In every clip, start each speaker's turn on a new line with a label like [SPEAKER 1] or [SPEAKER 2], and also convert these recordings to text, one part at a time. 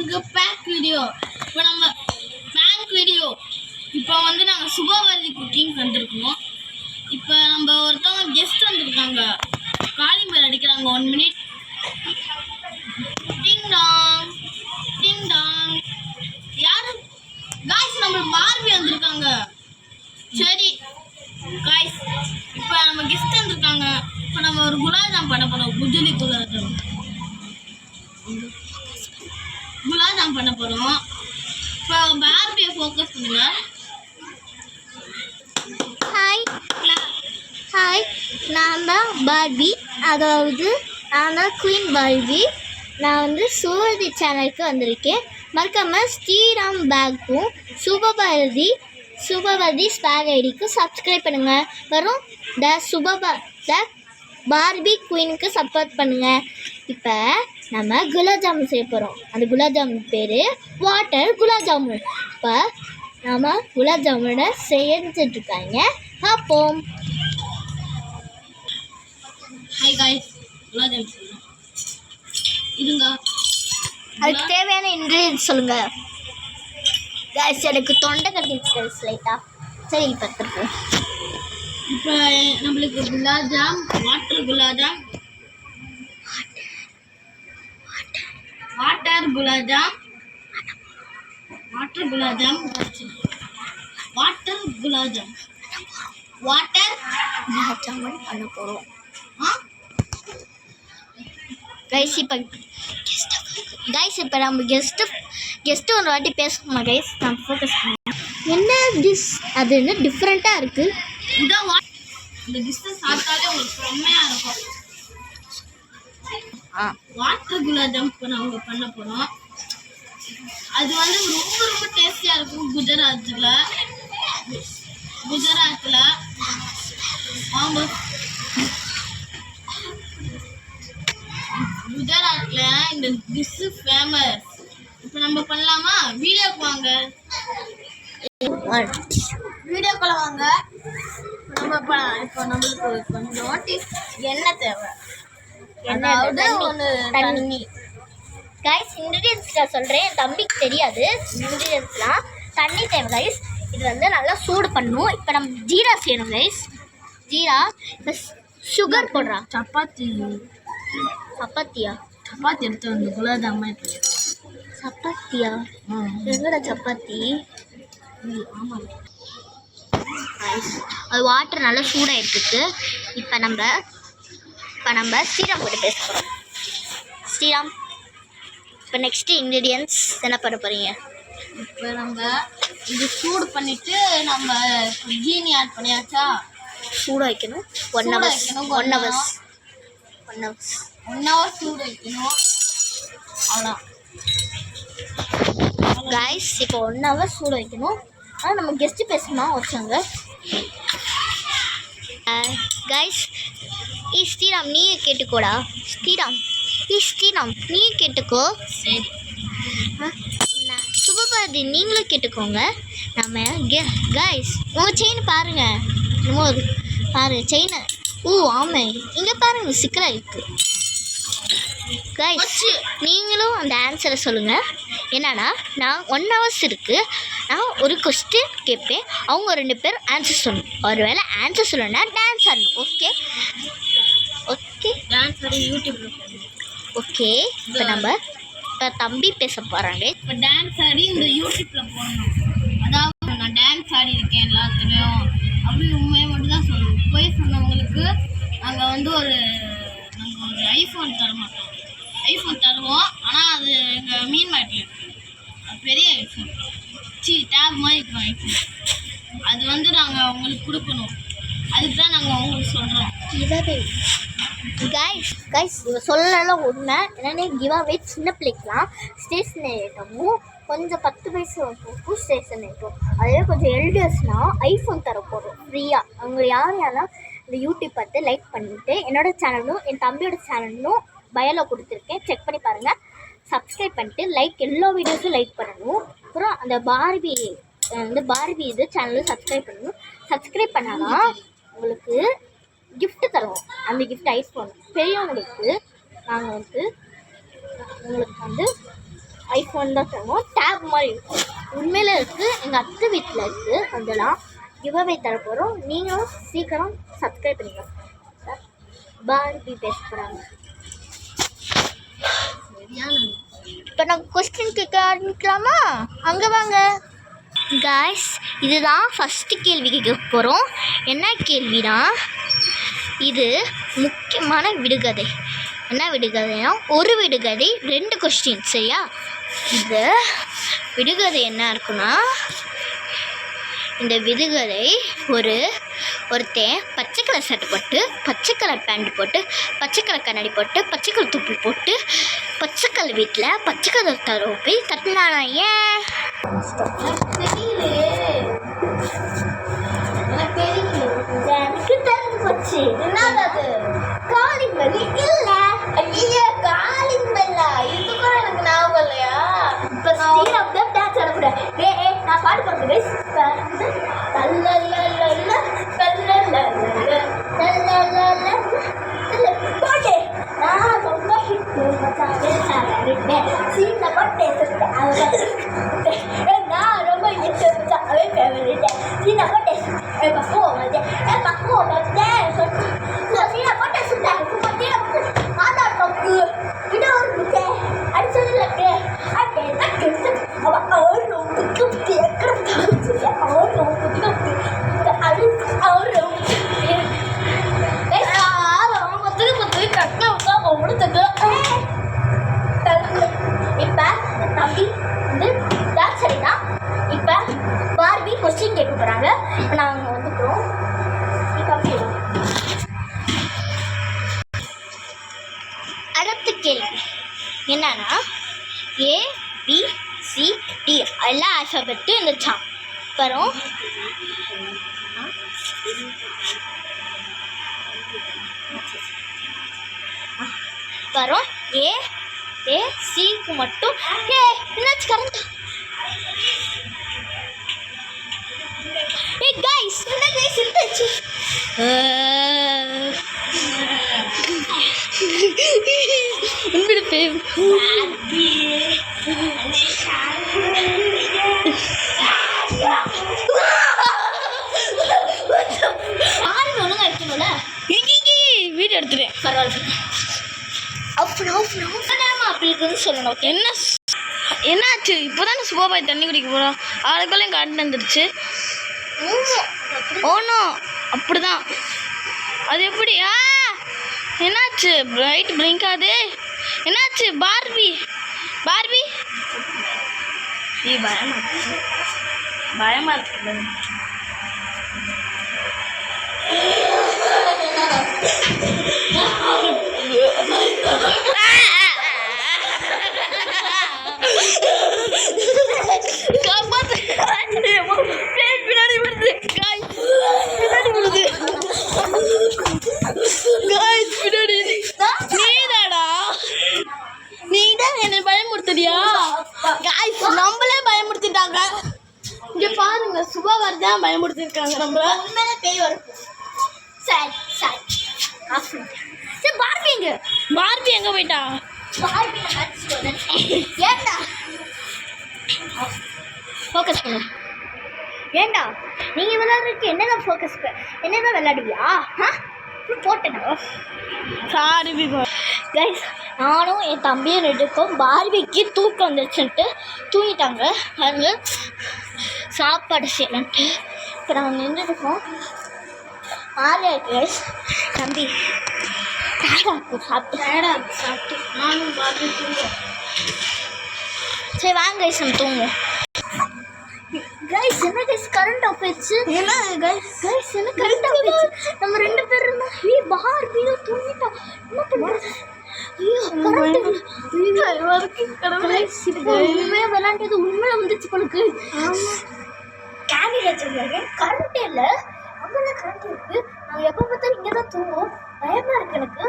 [SPEAKER 1] உங்களுக்கு back video. இப்போ நம்ம பேங்க் வீடியோ. இப்போ வந்து நாங்கள் சுபவதி குக்கிங் வந்திருக்கோம். இப்போ நம்ம ஒருத்தவங்க கெஸ்ட் வந்திருக்காங்க. காலிங் பெல் அடிக்கிறாங்க. 1 மினிட். டிங் டாங் டிங் டாங். யாரு காய்ஸ்? நம்ம பார்பி வந்திருக்காங்க. சரி காய்ஸ், இப்போ நம்ம கெஸ்ட் வந்திருக்காங்க. இப்போ நம்ம ஒரு குலாப்ஜாம் பண்ண போகிறோம். குஜிலி குலாப்ஜாம் பண்ண போகிறோம். இப்போ பார்பியை ஃபோக்கஸ் பண்ணுங்க.
[SPEAKER 2] ஹாய் ஹாய், நான் தான் பார்பி, அதாவது நான் தான் குயின் பார்பி. நான் வந்து சுபவதி சேனலுக்கு வந்திருக்கேன். மறக்காமல் ஸ்ரீராம் பேக்கும் சுபவதி ஸ்பேக் ஐடிக்கு சப்ஸ்கிரைப் பண்ணுங்கள். வரும் த பார்பி குயினுக்கு சப்போர்ட் பண்ணுங்கள். இப்போ நம்ம குலாப் ஜாமுன் செய்ய போகிறோம். அந்த குலாப் ஜாமுன் பேர் வாட்டர் குலாப் ஜாமுன். இப்போ நம்ம குலாப் ஜாமுனை செஞ்சிட்ருக்காங்க, பார்ப்போம்.
[SPEAKER 1] ஹாய் காய்ஸ், குலாப் ஜாமுன் செய்யணும். இதுங்க
[SPEAKER 2] அதுக்கு தேவையான இன்க்ரீடியன்ஸ் சொல்லுங்கள். காய்ஸ், எனக்கு தொண்டை கட்டிச்சு லைட்டாக. சரி, பார்த்துருக்கோம்.
[SPEAKER 1] இப்போ நம்மளுக்கு குலாப்ஜாம், வாட்டர் குலாப்ஜாம், வாட்டர் குலாப்ஜாம்
[SPEAKER 2] பண்ண போகிறோம். கைஸ், இப்போ நம்ம கெஸ்ட்டு ஒரு வாட்டி பேசணுமா கைஸ்? நான் ஃபோக்கஸ் பண்ணேன். என்ன டிஷ்? அது என்ன டிஃப்ரெண்ட்டாக இருக்குது?
[SPEAKER 1] இதான் இந்த டிஷ்ஷை சாப்பிட்டாலே உங்களுக்கு செம்மையாக இருக்கும். வாட்டர் குலாப்ஜாம் இப்போ நாங்கள் பண்ண போகிறோம். அது வந்து ரொம்ப ரொம்ப டேஸ்டியாக இருக்கும். குஜராத்தில் இந்த டிஷ்ஷு ஃபேமஸ். இப்போ நம்ம பண்ணலாமா? வீடியோக்கு வாங்க. வீடியோக்குள்ள வாங்க. இப்போ நம்மளுக்கு கொஞ்சம் எண்ணெய் தேவை.
[SPEAKER 2] தண்ணி. கைஸ், இன்க்ரீடியன்ஸ் நான் சொல்கிறேன். என் தம்பிக்கு தெரியாது இன்க்ரீடியன்ஸ்லாம். தண்ணி தேவை கைஸ். இது வந்து நல்லா சூடு பண்ணணும். இப்போ நம்ம ஜீரா செய்யணும் கைஸ். ஜீரா. இப்போ சுகர் போடுறா. சப்பாத்தியா?
[SPEAKER 1] சப்பாத்தி எடுத்து வந்து குலாப்ஜாமா.
[SPEAKER 2] சப்பாத்தியா? எங்கடா சப்பாத்தி?
[SPEAKER 1] ஆமாம்.
[SPEAKER 2] அது வாட்டர் நல்லா சூடாக இருக்குது. இப்போ நம்ம ஸ்ரீராம் கூட பேச போகிறோம். ஸ்ரீராம், இப்போ நெக்ஸ்ட்டு இன்க்ரீடியன்ஸ் என்ன பண்ண போகிறீங்க?
[SPEAKER 1] இப்போ நம்ம இது சூடு பண்ணிவிட்டு நம்ம ஜீனி ஆட் பண்ணியாச்சா?
[SPEAKER 2] சூடு வைக்கணும். 1 hour
[SPEAKER 1] சூடு வைக்கணும். அவ்வளோ
[SPEAKER 2] கைஸ். இப்போ 1 hour சூடு வைக்கணும். ஆனால் நம்ம கெஸ்ட்டு பேசணுமா வச்சாங்க கைஸ். ஸ்ரீராம், நீயே கேட்டுக்கோடா. ஸ்ரீராம் நீயே கேட்டுக்கோ.
[SPEAKER 1] சரி.
[SPEAKER 2] சுபபாதி நீங்களும் கேட்டுக்கோங்க. நம்ம கைஸ், உங்கள் செயின் பாருங்கள். செயினை. ஆமாம், இங்கே பாருங்கள், சிக்கலாக இருக்குது கைஸ். நீங்களும் அந்த ஆன்சரை சொல்லுங்கள். என்னன்னா, நான் 1 hour இருக்குது. நான் ஒரு கொஸ்டின் கேட்பேன். அவங்க 2 பேர் ஆன்சர் சொல்லணும். ஒருவேளை ஆன்சர் சொல்லணும்னா டான்ஸ் ஆடணும். ஓகே
[SPEAKER 1] டான்ஸ் ஆடி யூடியூப்ல.
[SPEAKER 2] ஓகே. இப்போ தம்பி பேச போகிறாங்க.
[SPEAKER 1] இப்போ டான்ஸ் ஆடி இந்த யூடியூப்ல போடணும். அதாவது நான் டான்ஸ் ஆடி இருக்கேன் எல்லாத்துலேயும் அப்படி உண்மையை மட்டும் தான் சொல்லணும். போய் சொன்னவங்களுக்கு நாங்கள் வந்து ஒரு ஐஃபோன் தர மாட்டோம். ஐஃபோன் தருவோம், ஆனால் அது எங்கள் மீன்மாட்டில் இருக்குது. அது பெரிய ஐஃபோன், டேப் மாதிரி இருக்கும் ஐஃபோன். அது வந்து நாங்கள் உங்களுக்கு கொடுக்கணும். அதுக்கு தான் நாங்கள் உங்களுக்கு சொல்கிறோம்.
[SPEAKER 2] கைஸ் சொல்லலாம் உண்மை. என்னென்ன கிவ்அவே சின்ன பிள்ளைக்கலாம் ஸ்டேஷனரி ஐட்டமும், கொஞ்சம் 10 வயசு வரைக்கும் ஸ்டேஷனரி ஐட்டம். அதே கொஞ்சம் எல்டர்ஸ்னால் ஐஃபோன் தர போகிறோம் ஃப்ரீயாக. அவங்க யாரெல்லாம் இந்த யூடியூப் பார்த்து லைக் பண்ணிவிட்டு என்னோடய சேனலும் என் தம்பியோட சேனலும் பயோவில் கொடுத்துருக்கேன், செக் பண்ணி பாருங்கள். சப்ஸ்கிரைப் பண்ணிட்டு எல்லா வீடியோஸும் லைக் பண்ணணும். அப்புறம் அந்த பார்பி இது சேனலும் சப்ஸ்கிரைப் பண்ணணும். சப்ஸ்கிரைப் பண்ணாதான் உங்களுக்கு கிஃப்ட்டு தருவோம். அந்த கிஃப்ட் ஐஃபோன். பெரியவங்களுக்கு நாங்கள் வந்து உங்களுக்கு வந்து ஐஃபோன் தான் தருவோம். டேப் மாதிரி இருக்கும், உண்மையில இருக்குது, எங்கள் அத்தை வீட்டில் இருக்குது. அதெல்லாம் கிவ்அவே தர போகிறோம். நீங்களும் சீக்கிரம் சப்ஸ்கிரைப் பண்ணிக்கலாம். பார்பி பேச போகிறாங்க. இப்போ நாங்கள் கொஸ்டின் கேட்க ஆரம்பிக்கலாமா? அங்கே வாங்க காய்ஸ். இதுதான் ஃபஸ்ட்டு கேள்வி கேட்க போகிறோம். என்ன கேள்வினா, இது முக்கியமான விடுகதை. என்ன விடுகதைனா, ஒரு விடுகதை 2 கொஸ்டின், சரியா? இந்த விடுகதை என்ன இருக்குன்னா, இந்த விடுகதை ஒருத்தன் பச்சை கலர் ஷர்ட் போட்டு, பச்சை கலர் பேண்ட் போட்டு, பச்சை கலர் கண்ணாடி போட்டு, பச்சை கலர் தொப்பி போட்டு, பச்சை கலர் வீட்டில் பச்சை கலர் தரவு போய் தட்டினானா? ஏன் எனக்கு தெரிஞ்சு போச்சு. என்னது அது? காலிங் பெல் இல்ல. ஐயா, காலிங் பெல்லா? இது கூட எனக்கு ஞாபகம் இல்லையா? இப்போ ஸ்டீல் ஆஃப் தி டான்ஸ் ஆட போறேன். நான் பாட்டு பாடுறேன் गाइस. தல்லல்லல்ல தல்லல்லல்ல தல்லல்லல்ல பாட்டு நான் ரொம்ப ஹிட் மச்சாவே ஃபேவரட். சீன்ல பாட்டு நான் ரொம்ப ஹிட் மச்சாவே ஃபேவரட். சீன்ல பாட்டு பக்கோ வந்து சீன்ல பாட்டு சுட்டாங்க. சும்மா மாதா டொக்கு கிட்ட ஒரு முட்டை அடிச்சதுல இருக்கு. அட்டே தட்டு அவ அவரும் குட்டி அக்கறம் தாச்சு அவரும் குட்டி அவரும் இப்ப தம்பி வந்து டான்ஸ் ஆடினா. இப்ப பார்பி கொஸ்டின் கேட்க போறாங்க. நாங்க வந்துக்கிறோம். அடுத்த கேள்வி என்னன்னா, ABCD எல்லா ஆல்ஃபபெட்டும் இருந்துச்சான். அப்புறம் ஏசிக்கு மட்டும் என்னாச்சு? கரண்ட் கைஸ், என்ன கைஸ் இருந்துச்சு? வீடியோ எடுத்துட்டேன், பரவாயில்ல. அப்படி இருக்குன்னு சொல்லணும்.
[SPEAKER 1] என்னாச்சு? இப்போதானே சுபாபாய் தண்ணி குடிக்க போகிறோம், அதுக்குள்ளே கரண்ட் வந்துடுச்சு. ஓனோ, அப்படிதான். அது எப்படி? என்னாச்சு? லைட் பிளிங்க் ஆகுது. என்னாச்சு? பார்பி பயமா இருக்கு. நீதான் என்னை பயமுறுத்துறியா? நம்மளே பயமுறுத்திட்டாங்க. இங்க பாருங்க, சுபாவர் தான் பயமுறுத்திருக்காங்க நம்மள.
[SPEAKER 2] உண்மையில பேய் வரும். சரி
[SPEAKER 1] பார்பி எங்க போயிட்டா?
[SPEAKER 2] ஏண்டா ஃபோக்கஸ் பண்ணு. ஏண்டா நீங்க விளையாடுறதுக்கு என்னதான் ஃபோக்கஸ் என்னதான் விளையாடுவியா? போட்டேனா?
[SPEAKER 1] சாரி
[SPEAKER 2] கைஸ், நானும் என் தம்பியும் 2 பேரும் பார்பிக்கு தூக்கம் வந்துச்சுன்ட்டு தூங்கிட்டாங்க. அங்கே சாப்பாடு செய்யலான்ட்டு இப்போ நாங்கள் நின்றுருக்கோம். ஆலியா கைஸ், தம்பி சாப்பிட்டு நானும் பார்பி தூங்குவோம். சரி வாங்க கைஸ், நம்ம தூங்குவோம். கைஸ், என்ன கைஸ் கரண்ட் ஆஃப் ஆயிடுச்சு? என்ன கைஸ் என்ன கரண்ட் ஆஃப் ஆயிடுச்சு? நம்ம 2 பேர் இருந்தோம். பார்பியோ தூங்கிட்டா. என்ன பண்ணுறது? ஐயோ, கரண்ட் உண்மையாக விளாண்டது உண்மையில வந்துச்சு உனக்கு. கேண்டி வச்சிருக்காங்க, கரண்ட் இல்லை. அங்கெல்லாம் கரண்ட் இருக்கு. நாங்கள் எப்போ பார்த்தாலும் இங்கே தான் தூங்குவோம். பயமா இருக்கு எனக்கு.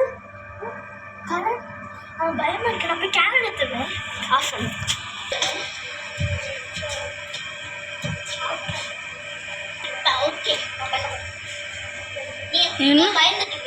[SPEAKER 2] கரண்ட் பயமா இருக்கு. நான் போய் கேண்டில் எடுத்துருவேன். ஆஃப் பண்ணு. ஓகே, நீ பயந்துட்டு